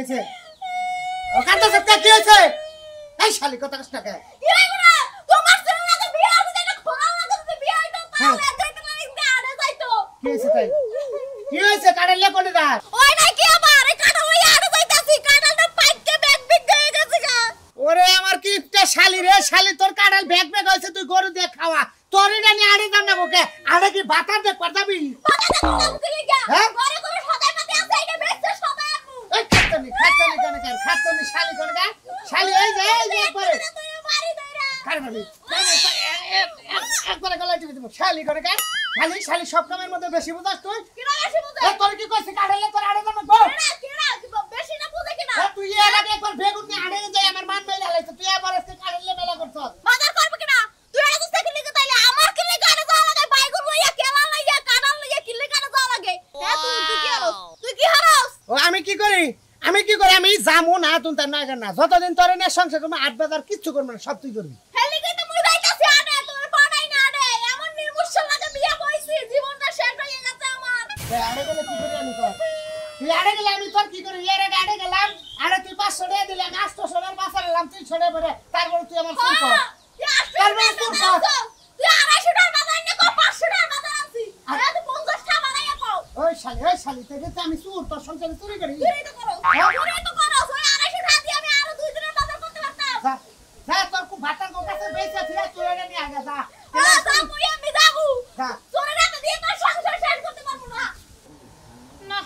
হয়েছে? ও কাঁদতে সত্যি কি হয়েছে? এই শালি কথা কষ্ট কে? তোমার ছেলে না বিয়ে হবে না খোলা না তো বিয়ে হইতো তাহলে যাইতো না ইন্দে আড়ে যাইতো কি হয়েছে তাই? কি হয়েছে কাড়ালে কোনে দা? ওই না কি আবার এই কাটা ওই আড়ে যাইতাছি কাটালটা পাইকে ব্যাগ বিগ হয়ে গেছে গা ওরে আমার কি একটা শালি রে শালি তোর কাড়াল ব্যাগ ব্যাগ হইছে তুই গরু দিয়ে খাওয়া তোরই জানি আড়ে দাম না বকে আড়ে কি বাতার দে করতাবি বাতা না মুখে লাগা হ্যাঁ? ঘরে ঘরে সদাই মাতে আছে এটা বেচতে সদাই আমু এই খাতনি কোনে কার খাতনি শালি কোনে কার শালি এই যে করে তুই মারি দইরা কার মারি একবার গলা টিপে দিব শালি কোনে কার শালি সব কামের মধ্যে বেশি বুঝাস তুই কিরা বেশি বুঝে এ তোর কি কইছিস কাড়ালে তোর আড়ে দাম না গো কিরা বেশি না বুঝে কিনা তুই এর আগে একবার বেগুন নিয়ে আড়ে যাই আমার মান মেলা লাইছ তুই আবার আজকে কাড়ালে মেলা করছস বাজার করবে কিনা তুই এটা তো দেখলি কি তাইলে আমার কি লাগা আড়ে যাওয়া লাগে বাইগুন লইয়া কেলা লইয়া কাটাল লইয়া কি লাগা আড়ে যাওয়া লাগে হ্যাঁ তুই কি হারাস ও আমি কি করি আমি জামু না তুই তার না না যতদিন তোর নে সংসার তুমি 8 বাজার কিচ্ছু করব না সব তুই করবি হেলি কই তো মুই যাইতাছি আড়ে তোর পাড়াই না আড়ে এমন নির্মুষল লাগে বিয়া হইছি জীবনটা শেষ হয়ে গেছে আমার আড়ে গেলে কি করি আমি কর তুই আড়ে গেলে আমি তোর কি করি এর আগে আড়ে গেলাম আরে তুই 500 টাকা দিলে আমি 800 টাকার বাজার নিলাম তুই ছড়ে পড়ে তারপর তুই আমার ফোন কর তুই 250 টাকা বাজার না কো 500 টাকা বাজার আছি আরে তুই 50 টাকা বানাইয়া কও ওই শালি তুই তো আমি চুর তোর সংসারে চুরি করি তুই তো করো ওই 250 টাকা দিয়ে আমি আরো 2 দিনের বাজার করতে পারতাম যা তোর খুব ভাতার কাছে বেঁচে তুই তুই এটা নিয়ে আগে যা মুই আমি যাবো যা তোরে রাতে দিয়ে তোর সংসার শেষ করতে পারবো না না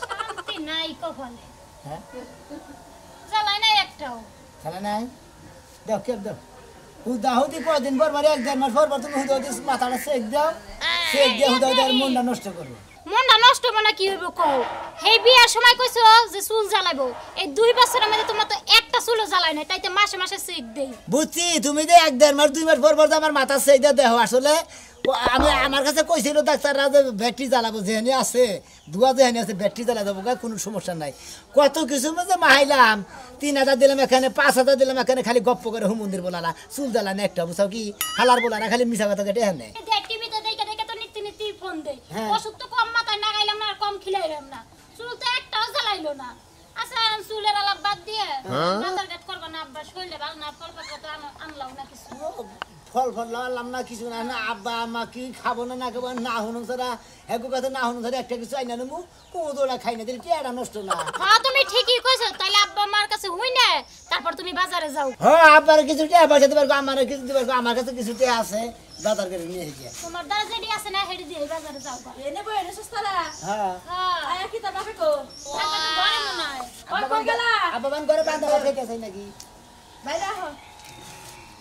শান্তি নাই কপালে হ্যাঁ জ্বালাই নাই একটাও খেলা নাই দাও কেপ দাও হুদি কদিন পর এক দেড় মাস পর তুমি হুদি মাথাটা সেক দাও সেক দিয়ে হুদি আর মনটা নষ্ট করবে মনটা নষ্ট মানে কি হইব কও এই বিয়ার সময় কইছো যে চুল জ্বালাইবো এই 2 বছরের মধ্যে তোমার তো একটা চুলও জ্বালাই নাই তাইতে মাসে মাসে সেক দেই বুঝছি তুমি যে এক দেড় মাস 2 মাস পর আমার মাথা সেক দিয়ে দেহ আসলে আমি আমার কাছে কইছিল ডাক্তাররা যে ব্যাটারি জ্বালাবো যেখানে আছে দুয়া যেখানে আছে ব্যাটারি জ্বালা দেবো কোনো সমস্যা নাই কত কিছু মধ্যে মাহাইলাম 3000 দিলাম এখানে 5000 দিলাম এখানে খালি গপ্প করে হুমন্দির বলালা চুল জ্বালা না একটা বুঝাও কি হালার বলারা খালি মিছা কথা কেটে হ্যাঁ টিভিতে দেখে তো নীতি ফোন দেই ওষুধ তো কম মাথায় নাগাইলাম না আর কম খিলাইলাম না চুল তো একটাও জ্বালাইলো না আচ্ছা চুলের আলাপ বাদ দিয়ে বাজার ঘাট করবা না আব্বা শরীরে ভালো না ফল পাতা আনলাও না কিছু ফল লাগালাম না কিছু না না আব্বা আমা কি খাবো না না খাবো না হুনুন ছাড়া একু কথা না হুনুন ছাড়া একটা কিছু আইনা নেবো কোদোড়া খাই না দিলে পেয়ারা নষ্ট না হ্যাঁ তুমি ঠিকই কইছো তাইলে আব্বা মার কাছে হই না তারপর তুমি বাজারে যাও হ্যাঁ আব্বার কিছু টিয়া পয়সা দিবার আমার কিছু দিবার আমার কাছে কিছু টিয়া আছে বাজার করে নিয়ে এসে তোমার দ্বারা যেডি আছে না হেডি দিয়ে বাজারে যাও এনে বই এনে সস্তালা হ্যাঁ আয়া কি তা বাপে কো আব্বা তো ঘরে মনে হয় কই কই গেলা আব্বা বান ঘরে বান্ধা খাইতেছে নাকি বাইরে আহ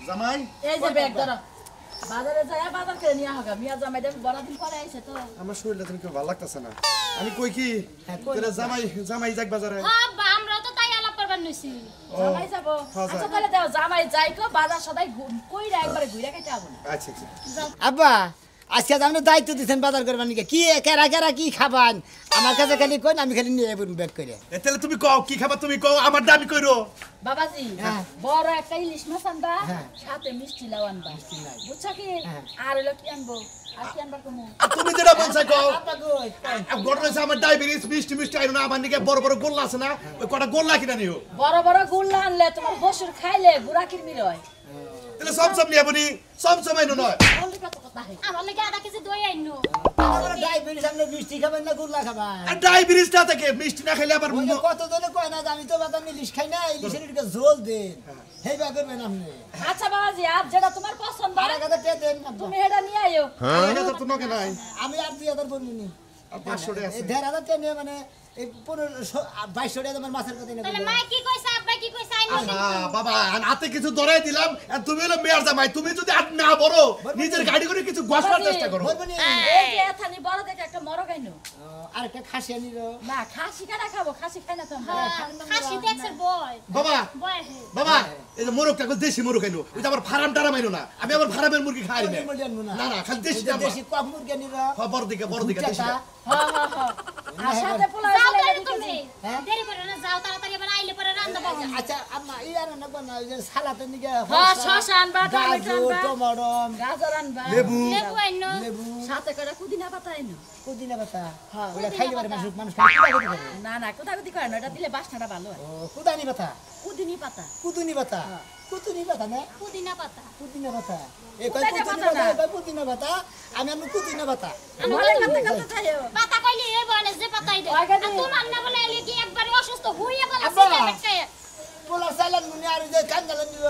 জামাই এই যে ব্যাগ ধরো বাজারে যায় বাজার করে নিয়ে হোগা মিয়া জামাই দেব বড় দিন পরে আইছে তো আমার শরীরটা তুমি ভালো লাগতেছে না আমি কই কি হ্যাঁ, কই তোরা জামাই যাক বাজারে হ্যাঁ আব্বা আমরা তো তাই আলাপ করবার নইছি জামাই যাব হ্যাঁ, আচ্ছা তাহলে দাও জামাই যাই কো বাজার সদাই কইরা একবারে ঘুরে কেটে আবো না আচ্ছা আব্বা আজকে আপনি দায়িত্ব দিচ্ছেন বাজার করবার নাকি কি কেরা কি খাবান আমার কাছে খালি কই আমি খালি নিয়ে যাবো ব্যাগ করে তাহলে তুমি কও কি খাবা তুমি কও আমার দাবি কইরো বাবাজি হ্যাঁ। বড় একটা ইলিশ মাছ আনবা হ্যাঁ। সাথে মিষ্টি লাউ আনবা বুঝছা কি আর হলো কি আনবো আর কি আনবা কমু তুমি যেটা বলছ কও আব্বা কই ঘটনা হচ্ছে আমার ডায়াবেটিস মিষ্টি আইরো না আমার নিকে বড় বড় গোল্লা আছে না ওই কটা গোল্লা কিনা নিও বড় বড় গুল্লা আনলে তোমার বসুর খাইলে গুড়া কিরমি রয় তাহলে সব নিয়ে বনি সব আইনো নয় বললি কত কথা হে আমার লাগি আধা কেজি দই আইনো আমার ডায়াবেটিস আপনি মিষ্টি খাবেন না গুল্লা খাবেন আর ডায়াবেটিসটা থেকে মিষ্টি না খেলে আবার ওই যে কত জনে কয় না যে আমি তো বাদাম ইলিশ খাই না ইলিশের একটু ঝোল দেন হেই বা করবেন আপনি আচ্ছা বাবাজি আর যেটা তোমার পছন্দ আর একটা তে দেন না তুমি এটা নিয়ে আইও এটা তো নকে নাই আমি আর 2000 বলবো নি আর 500 টাকা আছে এই 1500 টাকা নিয়ে মানে এই 2200 টাকা আমার মাছের কথা তাহলে নিয়ে মা কি কইছে আব্বা কি কইছে আইনো বাবা হাতে কিছু ধরাই দিলাম আর তুমি হলো মেয়ার জামাই তুমি যদি আর না বড় নিজের গাড়ি করে কিছু গসবার চেষ্টা করো বলবো নি এই যে এথানি বড় দেখে একটা মরগ আইনো আর একটা খাসি আনিল না খাসি কাটা খাবো খাসি খাই না তো আমরা। খাসি দেখছেন বয় বাবা বয় হে বাবা এই যে মোরগটা দেশি মোরগ খাইলো ওই যে আমার ফার্ম টারা মাইলো না আমি আমার ফার্মের মুরগি খাই না মুরগি আনবো না। না না খালি দেশি দেশি কক মুরগি আনিল বড় দিকে দেশি হ্যাঁ হ্যাঁ হ্যাঁ আর সাথে পোলা যাও হইছে তাহলে তুমি হ্যাঁ? দেরি করে না যাও তাড়াতাড়ি আবার আইলে পরে রান্না বাজা আচ্ছা আম্মা ইয়ার না বানা ওই যে সালাতে নিকে হ্যাঁ শসা আনবা টমেটো গাজর আনবা টমেটো গাজর আনবা লেবু লেবু আইনো লেবু সাথে করে পুদিনা পাতা এনো পুদিনা পাতা হ্যাঁ। ওটা খাইলে পারে মানুষ খাইতে করে না না কোথায় করে না এটা দিলে বাসনাটা ভালো হয় ও কুদানি পাতা পুদিনি পাতা কুতুনি পাতা কুতুনি পাতা না পুদিনা পাতা পুদিনা পাতা এই কই কুদানি পুদিনা পাতা পাতা না। এই কই পুদিনা পাতা আমি আমি পুদিনা পাতা মনে করতে করতে যাইও পাতা কইলে এই বনে যে পাতাই দে ওই গাড়ি। আর তোমার না বলে এলে কি একবারে অসুস্থ হইয়া বলে আব্বা। সিগা বেকায় পোলা সালান মুনি আর যে কান্দালান নিব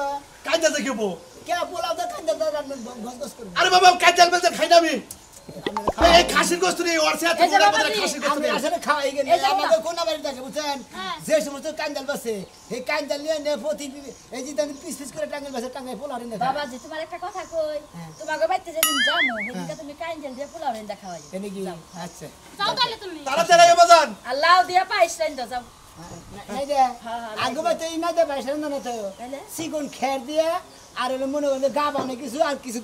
কাজে দেখিবো কে পোলা তো কান্দা রান্না গস করব আরে বাবা কাজে বেজে খাই না আমি এই খাসির গোস্ত নেই ওর সাথে এই যে তোমরা বাবা বলে জি, খাসির গোস্ত আমি নেই আসলে খাওয়াই গেলে এই যে আমাদের কোন বাড়ি থাকে বুঝছেন হ্যাঁ। যে সমস্ত কান্দাল বসে এই কান্দাল নিয়ে নে প্রতি এই যে তানি পিস পিস করে টাঙ্গাল বসে টাঙ্গাই পোলা রে না বাবাজি তোমার একটা কথা কই তোমাকে বাইতে যেদিন যামো সেদিনকে তুমি কাইঞ্জেল দিয়ে পোলাও রেন্দা খাওয়াই এনে কি আচ্ছা যাও তাহলে তুমি তাড়াতাড়ি আগে বাজান আর লাউ দিয়া পাইস রেন্দা যাও নাই দে আগে বাতে না দে বাইরে না না তো তাইলে? সিগুন খের দিয়ে আর হলো মনে হলো গা বানে কিছু আর কিছু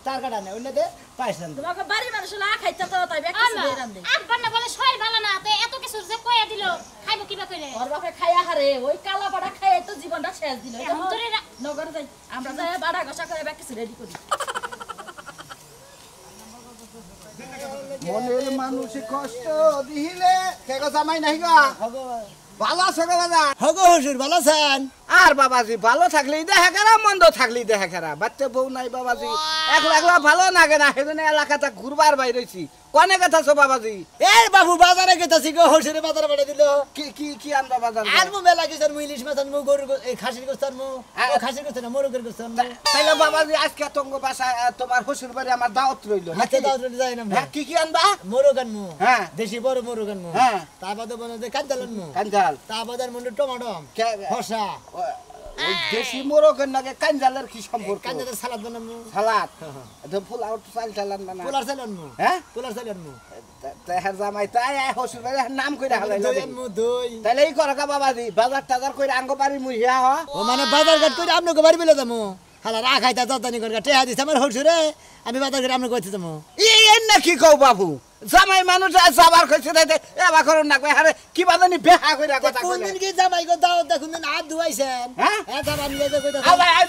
তার কাটা নেই অন্য দে পাইছেন তোমাকে বাড়ি মানুষ লা খাইতে তো তাই একটা আমা দিয়ে রান্দে আব্বা না বলে শরীর ভালো না তে এত কিছু যে কইয়া দিল খাইবো কিবা কইলে ওর বাপে খাইয়া হারে ওই কালা পাড়া খাইয়ে তো জীবনটা শেষ দিল এখন তোরে নগর যাই আমরা যাই বাড়া ঘষা করে ব্যাগ কিছু রেডি করি মনের মানুষে কষ্ট দিলে কে কথা মাই নাই গা ভালো আছো গো বাবা হগো হসুর ভালো আছেন আর বাবাজি ভালো থাকলেই দেখা খারা মন্দ থাকলেই দেখা খারা বাচ্চা বউ নাই বাবাজি একলা একলা ভালো লাগে না সেজন্য এলাকাটা ঘুরবার বাইরেছি কোনে কথা ছো বাবাজি এ বাবু বাজারে গেতাছি গো হসুরে বাজারে পাঠিয়ে দিল কি কি কি আনবা বাজার আর মু মেলা কিছু মু ইলিশ মাছ আনমু গরুর এই খাসির গোস্ত আনমু ও খাসির গোস্ত না মোরগের গোস্ত আনমু তাইলে বাবাজি আজকে তঙ্গ বাসা তোমার শ্বশুর বাড়ি আমার দাওয়াত রইলো হাতে দাও তো যাই না হ্যাঁ কি কি আনবা মোরগ আনমু হ্যাঁ। দেশি বড় মোরগ আনমু হ্যাঁ। তা বাদে বনে যে কাঁদাল আনমু কাঞ্জাল তা বাদে মনে টমাটো কে- খসা ওই দেশি মোরগের নাকি কাঞ্জালের কি সম্পর্ক কাঁদালের সালাদ বানামু সালাদ এটা ফুল আউট চাল চালান না পোলার চাল আনমু হ্যাঁ পোলার চাল আনমু তেহার জামাই তাই শ্বশুর বাড়ি নাম কইরা হালাইলো দই আনমু দই তাইলে এই করকা বাবাজি বাজার টাজার কইরা আঙ্গ বাড়ি মুইয়া হ ও মানে বাজার ঘাট করে আপনাকে বাড়ি বেলে যাবো হালা রা খাইতা যতনি করে টেহা দিছে আমার হসুরে আমি বাজার ঘাট আপনাকে কইতে যাবো এই না কি কও বাবু জামাই মানুষ যাবার কইছে তাইতে এবা করুন না কই হারে কি বাজানি বেহা কইরা কথা কোন কইরা দিন কি জামাই গো দাও দেখুন দিন হাত ধুয়াইছেন হ্যাঁ? হ্যাঁ জামাই নিয়ে যে কইতা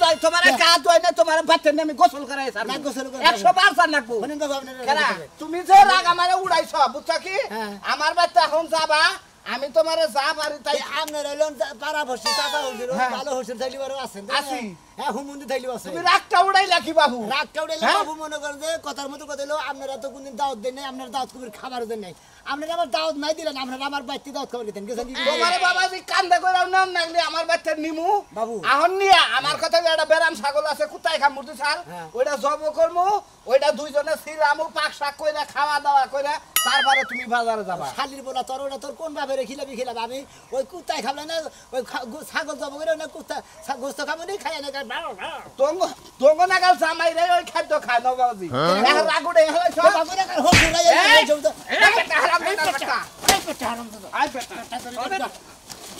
আই তোমার কাজ হয় না তোমার বাচ্চা আমি গোসল করাই স্যার না, গোসল করাই। 100 বার স্যার নাকবো শুনেন বাবু আপনার কেরা তুমি যে রাগ আমারে উড়াইছ বুঝছ কি হ্যাঁ। আমার বাচ্চা এখন যাবা আমি তোমারে যা পারি তাই আপনার হইলেন পাড়া বসি চাচা হসুর হ্যাঁ। ভালো হসুর থাইলি বড় আছেন আছি। হ্যাঁ হুমুন্দি থাইলি আছে তুমি রাগটা উড়াইলা কি বাবু রাগটা উঠে হ্যাঁ? বাবু মনে করেন যে কথার মতো কথা হলো আপনারা তো কোনদিন দাওয়াত দেন নাই আপনার দাওয়াত কবির খাবার দেন নাই আপনারা আমার দাওয়াত নাই দিলেন আপনারা আমার বাড়িতে দাওয়াত খাবার দিতেন গেছেন কি? তোমারে বাবাজি কান্দা কইরা নাম নাগলি আমার বাচ্চা নিমু বাবু। আহন নিয়া আমার কথা একটা বেরাম ছাগল আছে কুতাই খাম মুরদি ছাল হ্যাঁ। ওইটা জব করমু ওইটা দুইজনে সিরামু পাক শাক কইরা খাওয়া দাওয়া কইরা তারপরে তুমি বাজারে যাবা শালির বলা তোর ওটা তোর কোন ভাবে খিলাবি খিলাবি আমি ওই কুত্তায় খাবলে না ওই ছাগল জব করে না কুত্তা গোস্ত খাবো নি খাই না তঙ্গ তঙ্গ নাগাল জামাই রে ওই খাদ্য খায় না বাবাজি এখন রাগুড়ে হলে সব বাবুরা কার হসুর নাই এই জমতো এই বেটা হারাম বেটা আই বেটা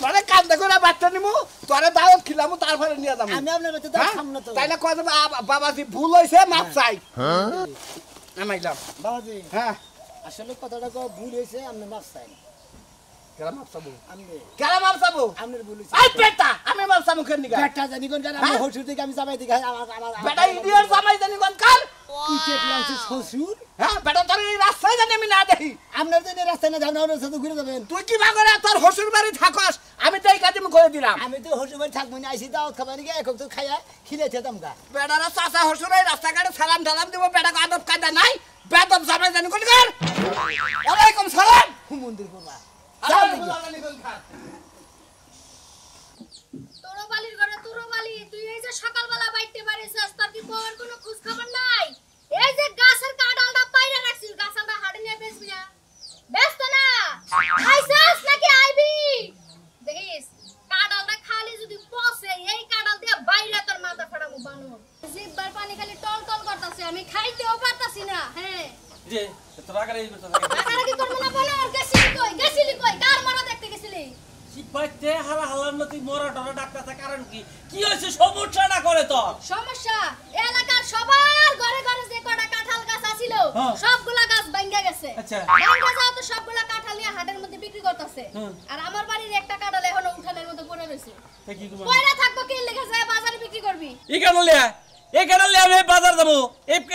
তোরে কান্দা কইরা বাচ্চা নিমু তোরে দাওয়াত খিলামু তারপরে নিয়ে যাবো আমি আপনার বাড়িতে দাওয়াত খাম না তো তাইলে কয় দেবো, বাবাজি ভুল হইছে মাপ চাই নামাইলাম বাবাজি হ্যাঁ আসলে কথাটা কো ভুল হয়েছে আপনি মাফ চাই কেরা মাপ চাবো আমি কেরা মাপ চাবো আপনার ভুল হয়েছে আই বেটা আমি মাপ চাবো কেন নিগা বেটা জানি কোন জানা আমি হসুর থেকে আমি যাবাই দিকে আমার বেটা ইডিয়র জামাই জানি কোন কার কি চেপলাম শ্বশুর হ্যাঁ বেটা তোর এই রাস্তায় জানি আমি না দেখি আপনার জন্য রাস্তায় না যাবেন আপনার সাথে ঘুরে যাবেন তুই কি ভাগরে তোর হসুর বাড়ি থাকস আমি তো এই কাজে করে দিলাম আমি তো হসুর বাড়ি থাকবো না আইসি দাওয়াত খাবার নিয়ে এক তো খাইয়া খিলেছে তমকা বেটারা চাচা হসুর এই রাস্তাঘাটে সালাম টালাম দিব বেটা আদব কায়দা নাই বেদব জামাই জানি কোন কার ওয়ালাইকুম সালাম হুমন্দির করবা তোর বালির ঘরে তোর বালি তুই এই যে সকালবেলা বাইতে পারিস তোর কি বউয়ের কোনো খোঁজ খবর নাই এই যে গাছের কাঁঠালটা পাইরা রাখছিস গাছটা হাড়ে নিয়ে বেচবি না ব্যস্ত না খাইছাস নাকি আইবি দেখিস কাঁঠালটা খালি যদি পচে এই কাঁঠাল দিয়ে বাইরে তোর মাথা ফাটামু বানো জিব্বার পানি খালি টল টল করতেছে আমি খাইতেও পারতাছি না হ্যাঁ যে তোরা আগে এই করতে টাকাটা কি করব না বলো আর গেছিলি কই কার মারা দেখতে গেছিলি সিপাইতে হালা হালার মতি মরা ডরা ডাক্তার কারণ কি কি হইছে সমস্যাটা করে তোর সমস্যা এলাকার সবার ঘরে ঘরে যে কটা কাঁঠাল গাছ আছিল হ্যাঁ। সবগুলা গাছ ভাঙ্গা গেছে গেছে আচ্ছা। ভাঙ্গা যাও তো সবগুলা কাঁঠাল নিয়ে হাটের মধ্যে বিক্রি করতেছে আর আমার বাড়ির একটা কাঁঠাল এখনো উঠানের মধ্যে পড়ে রইছে তা কি তোমার কয়রা থাকবো কি লেগে যায় বাজারে বিক্রি করবি এই কাঁঠাল আমি বাজার যাবো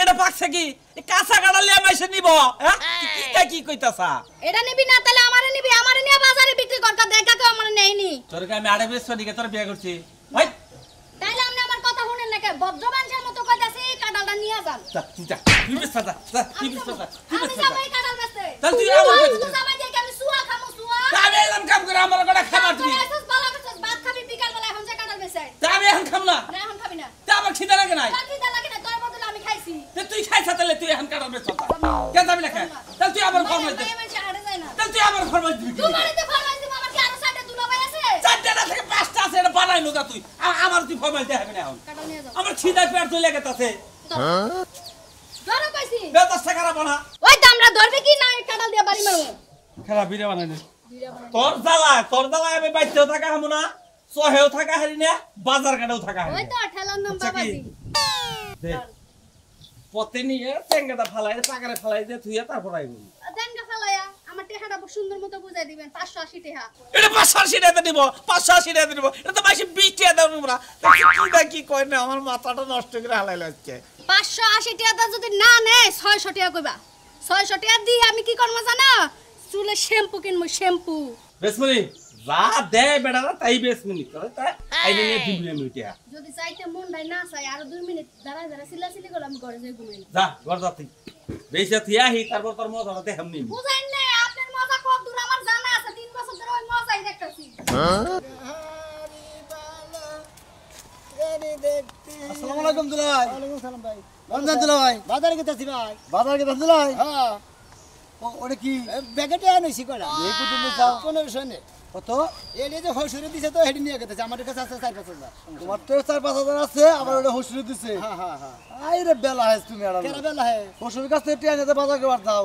এটা পাকছে কি এই কাঁচা কাঁঠাল মাইসে নিব হ্যাঁ কি কইতাছা এটা নিবি না তাহলে আমারে নিবি আমারে নিয়ে বাজারে বিক্রি করতা দেখা কেউ আমারে নেয়নি তোর আমি আড়ে বেশ দিকে তোর বিয়ে করছি ভাই তাইলে আপনি আমার কথা শুনেন না কে ভদ্র মানুষের মতো কইতাছে এই কাঁঠালটা নিয়ে যান তুই বেশ আমি যাব এই কাঁঠাল বেচতে তাহলে তুই আমার কাছে তুই যাবে যে আমি সুয়া খামু সুয়া আমি এলাম কাম করে আমার কটা খাবার তুমি এসেস বালা করছস ভাত খাবি বিকাল বেলা এখন যে কাঁঠাল বেচে আমি এখন খাম না না এখন খাবি না তা আমার খিদে লাগে নাই বাকি দা লাগে না তোর বদলে আমি খাইছি তুই খাইছা তাহলে তুই এখন কাটার বেশ কেন যাবি না কেন তাহলে তুই আবার ফরমাইশ দে আমি মানুষ হাড়ে যায় না তাহলে তুই আবার ফরমাইশ দিবি তুই বাড়িতে ফরমাইশ দিবি আমার কি আরো সাথে দুলাভাই আছে চারটা থেকে পাঁচটা আছে এটা বানাই নো তুই আমার তুই ফরমাইশ দে হবে না এখন কাঁঠাল নিয়ে যাও আমার খিদে পেট চলে গেছে ধরো কইছি বেদস্তা খারাপ না ওই দামরা ধরবে কি না এই কাঁঠাল দিয়ে বাড়ি মারো খারাপ বিরে বানাই নে তোর জ্বালা আমি বাইতেও থাকা হামু না সহেও থাকা হারি না বাজার কাটেও থাকা হারি ওই তো ঠেলার নাম বাবাজি দে পতে নিয়ে চেঙ্গাটা ফালাই চাকারে ফালাই দিয়ে তুই তারপর আইবি দেনগা ফলায়া আমার টেহাটা সুন্দর মতো বুঝাই দিবেন 580 টাকা এটা 580 টাকা দিব 580 টাকা দিব এটা তো মাসে 20 টাকা দাও না কি কই না আমার মাথাটা নষ্ট করে হালাইলা আজকে 580 টাকা যদি না নেয় 600 টাকা কইবা 600 টাকা দি আমি কি করব জানো চুলে শ্যাম্পু কিনবো শ্যাম্পু বেসমনি যা দে বেড়া তাই বেসমনি করে তাই আইনে নিয়ে দিবি আমি এটা যদি চাইতে মন নাই না চাই আর 2 মিনিট দাঁড়ায় দাঁড়ায় সিলাসিলি করলাম আমি ঘরে যাই ঘুমাই যা ঘর যা তুই বেশি থিয়াহি তারপর তোর মজাটা দেখাম নি বুঝাইন না আপনার মজা কত দূর আমার জানা আছে 3 বছর ধরে ওই মজাই দেখতাছি আসসালামু আলাইকুম দুলাই ওয়ালাইকুম সালাম ভাই রমজান দুলাই বাজারে গেতাছি ভাই বাজারে গেতাছি দুলাই হ্যাঁ ওরে কি ব্যাগেটে আনছি কড়া এই কত নে যাও 1500 নে কত এলে যে হসুরে দিছে তো হেডি নিয়ে গেতাছে আমার কাছে আছে 4-5000 তোমার তো 4-5000 আছে আবার ওরে হসুরে দিছে হ্যাঁ হ্যাঁ হ্যাঁ আইরে বেলা আছে তুমি আর কেন বেলা হে হসুর কাছে টিয়া নিতে বাজার করবার দাও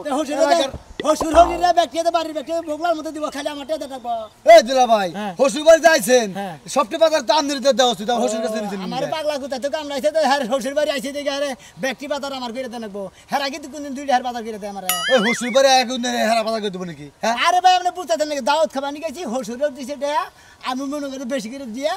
হসুর হলিরা ব্যক্তিতে বাড়ির ব্যক্তি ভোগলার মধ্যে দিব খালি আমারটা দেখাবো এই দিলা ভাই হসুর বাড়ি যাইছেন সবটি বাজার দাম দিতে দাও তুই হসুর কাছে নিতে আমার পাগলা কুতা তো কামলাইছে তো হ্যাঁ হসুর বাড়ি আইছে দেখে আরে ব্যক্তি বাজার আমার করে দেন লাগবো হ্যাঁ আগে তো কোনদিন 2 হাজার বাজার করে দেয় আমার ওই হসুর বাড়ি আগে কোনদিন হ্যাঁ বাজার করে দেব নাকি আরে ভাই আপনি বুঝতে দেন নাকি দাওয়াত খাবানি গেছি হসুরের দিছে দেয়া আমি মনে করে বেশি করে দিয়ে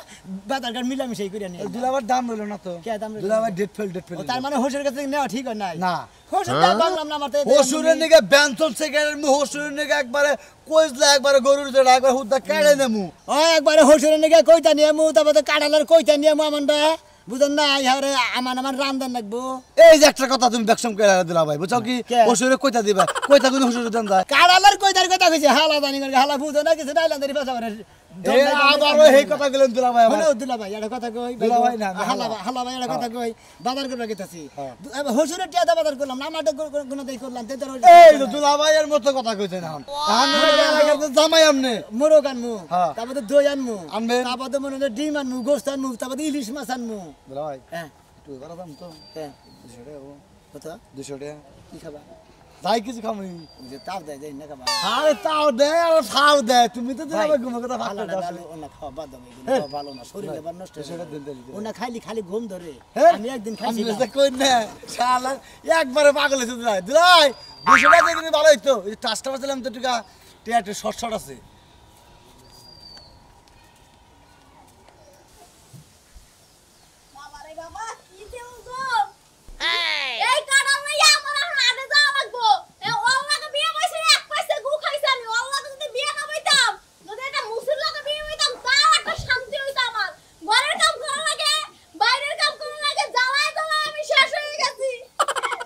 বাজার কার মিলামিশাই করে নিয়ে দুলাবার দাম হলো না তো কে দাম দুলাবার ডেট ফেল তার মানে হসুরের কাছে নেওয়া ঠিক হয় নাই না হসুরের বাংলাম না আমার হসুরের নিকে বেনসন সেকেন্ডের মু হসুরের নিকে একবারে কইজলা একবারে গরুর জড়া একবার হুদা কেড়ে নেমু ও একবারে হসুরের নিকে কইতা নিয়ে মু তারপরে কাড়ালের কইতা নিয়ে মু আমানটা বুঝেন না ইহারে আমার রান্দান লাগবো এই যে একটা কথা তুমি বেকসম করে দিলা ভাই বুঝছো কি হসুরে কইতা দিবা কইতা কোন হসুরে দেন যায় কাড়ালের কইতার কথা কইছে হালা জানি করে হালা বুঝো না কিছু ডাইলান্দারি ভাষা করে এই আবার এই কথা গেলেন দিলা ভাই হলো দিলা ভাই এটা কথা কই দিলা ভাই না হালা ভাই এটা কথা কই বাজার করে গেতাছি হসুরে টিয়া বাজার করলাম না আমারটা কোন দেই করলাম তে ধর এই দিলা ভাইয়ের মতো কথা কইছে না এখন জামাই আমনে মোরগ আনমু তারপরে দই আনমু আনবে তারপরে মনে হয় ডিম আনমু গোশত আনমু তারপরে ইলিশ মাছ আনমু দিলা ভাই হ্যাঁ তুই বড় দাম তো হ্যাঁ 200 টাকা কত 200 টাকা কি খাবা যাই কিছু খামু যে তাও দেয় দেই না খাবা আরে তাও দেয় আর খাও দেয় তুমি তো দিলা ভাই ঘুম কথা ভালো না ওনা খাওয়া বাদ দাও এগুলো ভালো না শরীর এবার নষ্ট সেটা দিন দিলি ওনা খালি ঘুম ধরে আমি একদিন খাইছি আমি কই না শালা একবারে পাগল হইছে দিলাই 200 টাকা দিলে ভালো হইতো এই টাসটা বাজলাম তো টাকা টিয়াটা শর্ট আছে বাবারে বাবা কি দেউ গো এই কাঁঠাল নিয়ে আমার হাটে যাওয়া লাগবো এই ওল্লাকে বিয়ে কইছে এক পয়সা গু খাইছে আমি ওল্লাকে যদি বিয়ে না হইতাম যদি এটা মুসলিমকে বিয়ে হইতাম তাও একটা শান্তি হইতো আমার ঘরের কাম করা লাগে বাইরের কাম করা লাগে জ্বালায় জ্বালায় আমি শেষ হয়ে গেছি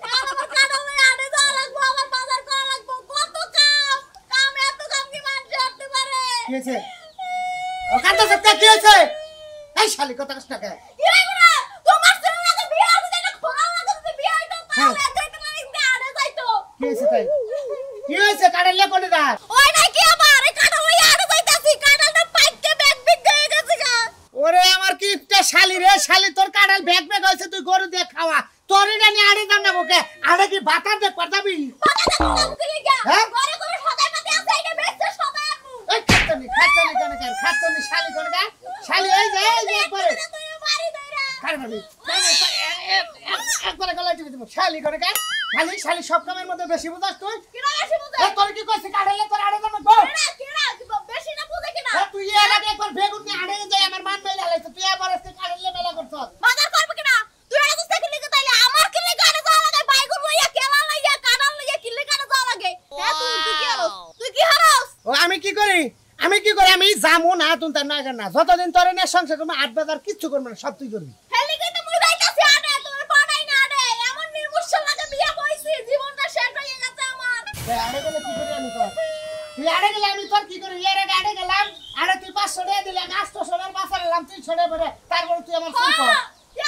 এখন আমার কাঁঠাল নিয়ে হাটে যাওয়া লাগবো আমার বাজার করা লাগবো কত কাম এত কাম কি মানুষ করতে পারে কি হয়েছে ও কাঁটা সত্যি কি হয়েছে এই শালি কথা কষ্ট কে কি রে গুনা তোমার ছেলেকে বিয়ে হইছে এটা খোলা লাগে যদি বিয়ে হইতো তাহলে দেখতে না ইন্দে আড়ে যাইতো কি হয়েছে তাই কি হয়েছে কাটালে কোনে দা ওই নাই কি আবার এই কাঁঠাল লইয়া আড়ে যাইতাছি কাঁঠালটা পাইকে ব্যাগ বিগ হয়ে গেছে গা ওরে আমার কি একটা শালি রে শালি তোর কাটাল ব্যাগ হইছে তুই গরু দিয়ে খাওয়া তোর এটা নিয়ে আড়ে যান না ওকে আড়ে কি বাতার দে পাঠাবি বাতাটা কোন দিকে গা হ্যাঁ? ঘরে ঘরে সদাই পাতে আছে এটা বেচতে সদাই আপু এই খাচ্ছনি খাচ্ছনি শালি কোনে দা শালি এই যে করে তুই মারি দইরা কার মারবি একবারে গলায় টিপে দেবো শালি করে কাট শালি সব কামের মধ্যে বেশি বুঝাস তুই কিরা বেশি বুঝে তোর কি কইছিস কাটালে তোর আড়ে যাবে গো কিরা বেশি না বুঝে কিনা তুই এর আগে একবার বেগুন নিয়ে আড়ে যাই আমার মান মেলা লাইছ তুই আবার আজকে কাটালে মেলা করছস বাজার করবে কিনা তুই এটা তো থেকে লিখে তাইলে আমার কি লিখে আরে যাওয়া লাগে বাইগুন লইয়া কেলা লইয়া কাটাল লইয়া কি লিখে আরে যাওয়া লাগে হ্যাঁ তুই কি হারাস ও আমি কি করি আমি জামু না তুই তার না না যতদিন তোর এনে সংসার তুমি 8 বাজার কিচ্ছু করবে না সব তুই করবি হেলি কই তো মুই যাইতাছি আরে তোর পাড়াই না আরে এমন নির্মুষল লাগে বিয়া কইছি জীবনটা শেষ হয়ে গেছে আমার আড়ে গেলে কি করে আমি কর তুই আড়ে গেলে আমি তোর কি করি এর আগে আড়ে গেলাম আরে তুই 500 টাকা দিলে আমি 800 টাকার বাজারলাম তুই ছড়ে পড়ে তারপর তুই আমার ফোন কর তুই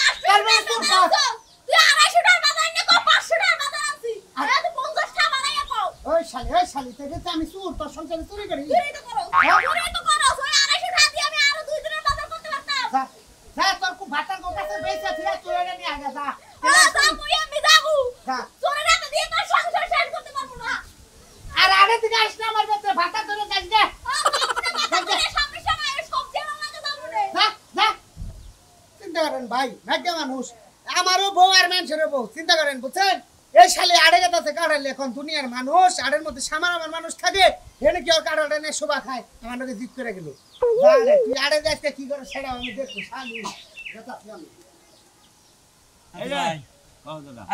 250 টাকা বাজার না কো 500 টাকা বাজার আছি আরে তুই 50 টাকা বানাইয়া কও ওই শালি তোকে তো আমি চুর তোর সংসারে চুরি করি চুরি তো করো ওই 250 টাকা দিয়ে আমি আরো 2 দিনের বাজার করতে পারতাম যা তোর খুব ভাতার কাছে বেঁচে তুই তুই এটা নিয়ে আগে যা আমি যাবো যা তোরে রাতে দিয়ে তোর সংসার শেষ করতে পারবো না আর আরে তুই আইস না আমার কাছে ভাতা ধরে যাস দে সামনে সময় সবজি বানাতে যাবো রে যা চিন্তা করেন ভাই ভাগ্য মানুষ আমারও বউ আর মানুষেরও বউ চিন্তা করেন বুঝছেন এই শালি আড়ে গেছে কাটালে এখন দুনিয়ার মানুষ আড়ের মধ্যে সামার আমার মানুষ থাকে এনে কি আর কাটালে নে শোভা খায় আমার লোকে জিত করে গেল তুই আড়ে যাইতে কি করে সেটা আমি দেখছি শালি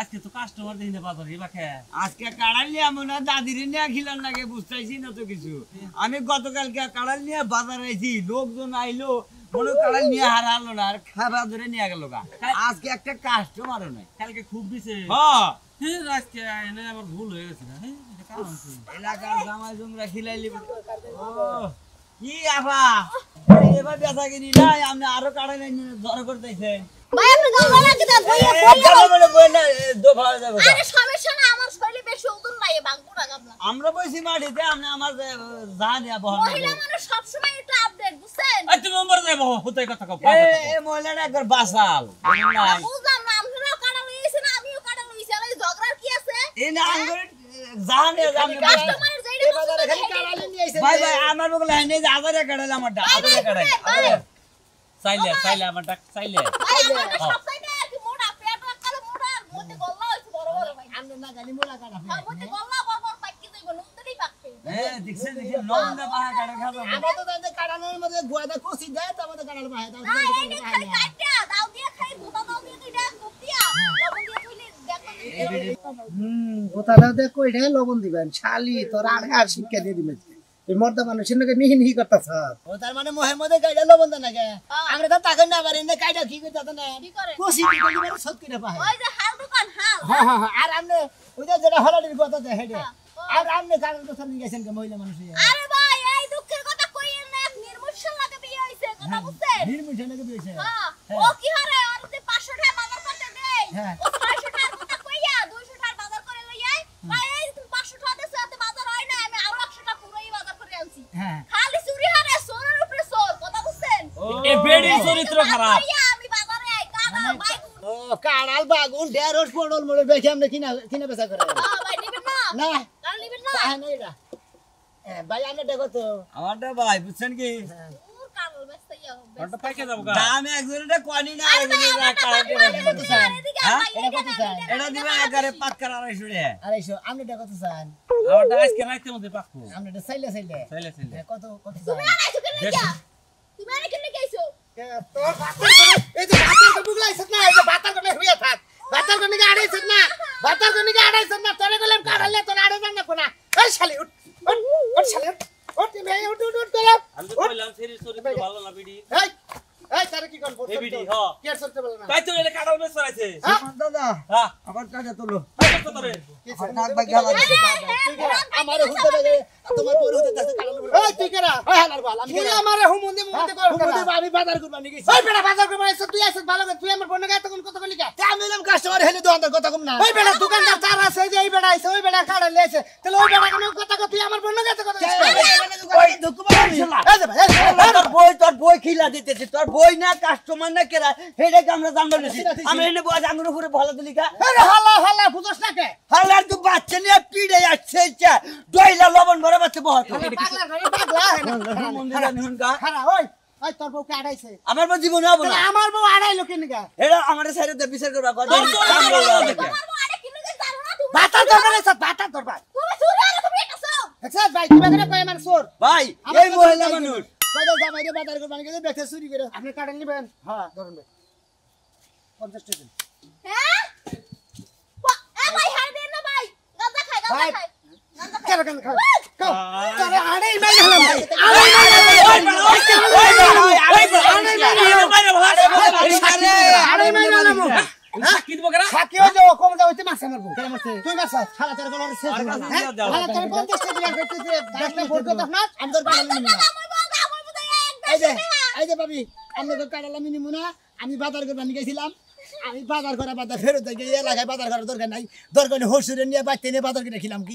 আজকে তো কাস্টমার দেখি না বাজারে এবাকে আজকে কাড়াল নিয়ে মনে দাদির নিয়ে খিলার লাগে বুঝতেছি না তো কিছু আমি গতকালকে কাড়াল নিয়ে বাজারে আইছি লোকজন আইলো মনে কাড়াল নিয়ে হারালো না আর খাবার ধরে নিয়ে গেল গা আজকে একটা কাস্টমারও নাই কালকে খুব দিছে হ্যাঁ আজকে এনে আমার ভুল হয়ে গেছে না এটা কারণ কি এলাকার জামাই জুমরা খিলাইলি ও কি আফা এবার বেচা কিনি নাই আপনি আরো কাড়াল নিয়ে ধরে করতেছেন ভাই আপনি গাওয়া লাগে দা বইয়া আরে সমস্যা না আমার শরীরে বেশি ওজন নাই বাঙ্গুরা গাবলা আমরা বইছি মাটিতে আপনি আমার জানিয়া বহন মহিলা মানুষ সব সময় একটু আপডেট বুঝছেন এই তুমি নম্বর দেব হতেই কথা কও এই মহিলাটা একবার বাসাল নাই বুঝলাম না আমরাও কাটা লইছে না আমিও কাটা লইছি আর এই ঝগড়ার কি আছে এই না আঙ্গুর জানিয়া জানি কাস্টমারের যেইটা পছন্দ খালি কাটালে নিয়ে আইছে ভাই ভাই আমার বগলে হাইনে যে আদারে কাটালে আমার আদারে কাটাই চাইলে আমার ডাক চাইলে ভাই আমার সবটাই না আর কি মোটা পেট রাখালে মোটা আর মধ্যে গল্লা হইছে বড় বড় ভাই আমরা না জানি মোলা কাটা আর মধ্যে গল্লা বড় বড় পাকি যাইব নুনদেরই পাকবে দেখছেন লবণটা বাহা কাটা খাবো আমরা তো জানি কাটানোর মধ্যে গোয়াদা কষি দেয় তো আমাদের কাটাল বাহে দাও না এই খালি কাটটা দাও দিয়ে খাই গোটা দাও দিয়ে দুইটা কুপিয়া লবণ দিয়ে কইলে দেখো গোতাটা দে কইরে লবণ দিবেন শালি তোর আর শিক্ষা দিয়ে দিবেন এই মর্দা মানুষের নাকি নিহি করতেছ ও তার মানে মোহের মধ্যে গাইডা লবণ দেন নাকি আমরা তো তাকে না পারি না গাইডা কি করতে না কি করে কোসি কি করে সব কিনা পায় ওই যে হাল দোকান হাল হ্যাঁ আর আমনে ওই যে যেটা হলাডির কথা দেয় হেডে আর আমনে কারণ তো সামনে গেছেন কে মহিলা মানুষ আরে ভাই এই দুঃখের কথা কইেন না নির্মূষণ লাগে বিয়ে হইছে কথা বুঝছেন নির্মুষে নাকি দিয়েছে হ্যাঁ ও কি হারে আর যে 500 টাকা বাজার করতে দেই হ্যাঁ। ও 600 টাকার কথা কইয়া 200 টাকা বাজার করে লই আই ভাই এই তুমি 500 টাকা দেছে এত বাজার হয় না আমি আরো 100 টাকা পুরোই বাজার করে আনছি হ্যাঁ খালি চুরি হারে সোরের উপরে সোর কথা বুঝছেন এ বেড়ি চরিত্র খারাপ কইয়া আমি বাজারে আই কানা ভাই ও কাড়াল বাগুন ঢেরস পড়ল মরে দেখে আমনে কিনা বেচা করে ভাই নিবেন না না কাল নিবেন না তাই না এটা ভাই আমনে দেখো তো আমারটা ভাই বুঝছেন কি ওর কাল বেস্তাইয়া হবে ওটা পাইকে যাবো গা দাম একজনের কোয়ানি না একজনের কাটাতে এটা দিবা একারে পাক্কার 250 টাকা আড়াইশো আমনে দেখো তো চান আমারটা আজকে রাইতে মধ্যে পাকবো আমনে এটা চাইলে চাইলে চাইলে কত কত তুমি আইছো কেন গিয়া তুমি আরে কেন গেছো তোর ভাতার এই যে ভাতার তো বুগলাইছ না এই যে ভাতার কোনে হইয়া থাক ভাতার কোনে আড়াইছ না ভাতার কোনে আড়াইছ না তোরে গেলাম কাটালে তোর আড়াই না কোনা এই শালি উঠ শালি উঠ ভাই উঠ করে আমি তো কইলাম সেরি চরিত্র ভালো না বিড়ি এই তারে কি করব এই বিড়ি হ কি আর চলতে বল না তাই তো এটা কাটাল বেশ আছে দাদা হ্যাঁ আবার কাটা তোলো কত রে নাক বাই গেল আমার হুতে লাগে তোমার বড় হুতে আছে কাড়াল এই তুই কেরা ওই হালার বাল আমি তুই আমারে হুমুন্দি মুন্দি কর আমি বাজার করব নি গেছি ওই বেটা বাজার করে আইছ তুই আইছ ভালো করে তুই আমার বোন গায় তখন কত কলি কা আমি এলাম কাস্টমার হেলে দোকানদার কথা কম না ওই বেটা দোকানদার তার আছে যে এই বেটা আইছে ওই বেটা কাড়া লেছে তাহলে ওই বেটা কেন কথা তুই আমার বোন গায় কত ওই দোকান তোর বই খিলা দিতেছে তোর বই না কাস্টমার না কেরা হেডে আমরা জানবো না আমরা এনে বই আঙ্গুর উপরে ভালো দিলিকা আরে হালা হালা বুঝছ না কে হালার তো বাচ্চা নিয়ে পিড়ে যাচ্ছে দইলা লবণ ভরে বাচ্চা বহুত পাগলা ঘরে পাগলা মন্দির নিহুন গা খারা ওই ওই তোর বউকে আড়াইছে আমার বউ জীবনে হবো না আমার বউ আড়াইলো কেন গা এটা আমার সাইডে দে বিচার করবা কত তোমার আরে কিনু যে জানো না তুমি বাতার দরবার আছে বাতার দরবার তুমি চুরি আর তুমি এটাছো দেখছ ভাই তুমি করে কয় মান চোর ভাই এই মহিলা মানুষ কয় দাও জামাইরে বাজার করবানি গেছে দেখতে চুরি করে আপনি কাটেন নেবেন হ্যাঁ ধরুন ভাই 50 টাকা হ্যাঁ এ ভাই হার দেন না ভাই গাঁজা খাই ভাই। গাঁজা খাই কেন কেন খাও তোরে আড়াই মাই হলাম ভাই আড়াই মাই হলাম সাক্ষী দিব কেন সাকিও যাও কম যাও হইতে মাছ মারবো কেন মারছে তুই মাছ খালা তোর গলার শেষ আর কাছে হ্যাঁ দাও। খালা তোর 50 টাকা দিলা কইতেছে 10 টাকা ভোট দাও না আমি তোর কাটালাম নিমু না আমার বউ আমার বউ এই যে এক এই যে ভাবি আমি তোর কাটালাম নিমু না আমি বাজার করবানি গেছিলাম আমি বাজার করা বাজার ফেরত যাই এই এলাকায় বাজার করার দরকার নাই দরকার হলে হসুরে নিয়ে বাইতে নিয়ে বাজার করে খেলাম কি